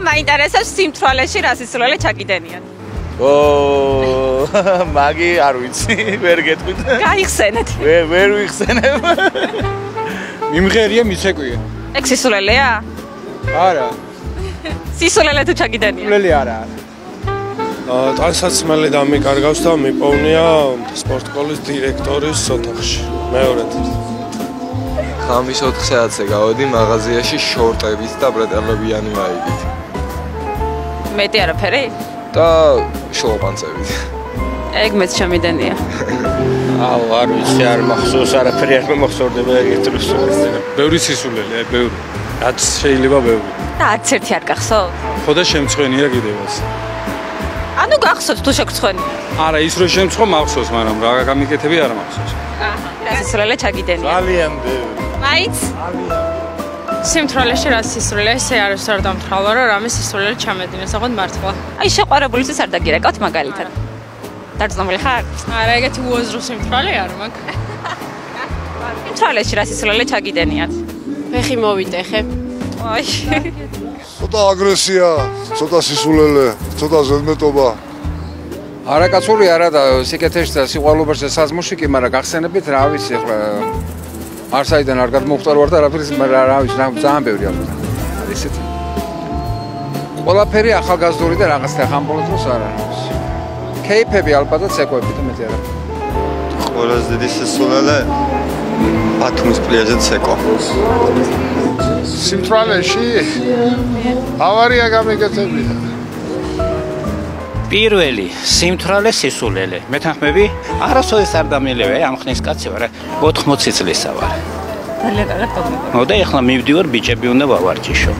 მაინტერესებს სიმთვრალეში რა სისულელე ჩაგიდენიათ. მაგი არ ვიცი, ვერ გეტყვით. გაიხსენეთ. ვერ ვიხსენებ. მიმღერია მიცეკვია. ეგ სისულელეა? არა. სისულელე თუ ჩაგიდენიათ? სულელი არა. ტანსაცმელი დამიკარგავს და მიპოვნია სპორტკოლის დირექტორის ოთახში. მეორედ. ხამის 4 საათზე გავედი მაღაზიაში შორტებით და ბრეტელებიანი მაიგით. მეტი არაფერი? და შოუპანცებით. ეგ მეც ჩამიდენია. არ ვიცი, არ მახსოვს, არაფერი არ მომახსოვდება ერთ დროს. ბევრი სისულელეა, ბევრი. რაც შეიძლება ბევრი. და არც ერთი არ გახსოვს? ხო და შემწხვენია კიდევაც. ანუ გახსოვს თუ შეგწხვენი? არა, ის რო შემწხო მახსოვს, მაგრამ რა გამიკეთები არ მახსოვს. რა სისულელე ჩაგიდენია? ძალიან ბევრი. მაიც? სიმთვრალეში რა სისულელე, ესე არის არ დამთვალა, რომ რამე სისულელე ჩამედინეს, აღარ მართლა. აი შეყვარებულისთვის არ დაგირეკავთ მაგალითად. დარწმუნებული ხარ? არა, ეგეთი უაზრო სიმთვრალე არ მაქვს. სიმთვრალეში რა სისულელე ჩაგიდენიათ? ფეხი მოვიტეხე. აი. ცოტა აგრესია, ცოტა სისულელე, ცოტა ზედმეტობა. არაკაცური არა და სიკეთეში და სიყვარულობაში და საზმოში კი, მაგრამ გახსენებით რა ვიცი ახლა არსაიდან არ გადმოხვდა ვარ და რა ვიცი ძალიან ბევრი ალბათ. ისეთი. ყველაფერი ახალგაზრდული და რაღაცა ხამბოლო დროს არ არის. კეიფები ალბათაც ეკვები და მეტი არა. ყველაზე დიდი სისულელე ბათუმის პლიაჟზე ცეკვა. სიმთვრალეში ავარია გამეკეთებია. პირველი სიმთვრალე სისულელე. მეთანხმები? არასოდეს არ დამილევე, ამ ხნის კაცი ვარ, 80 წლისა ვარ. ძალიან კარგად გაგმეორე. მოდა ეხლა მივდივარ ბიჭები უნდა ვავარჯიშო.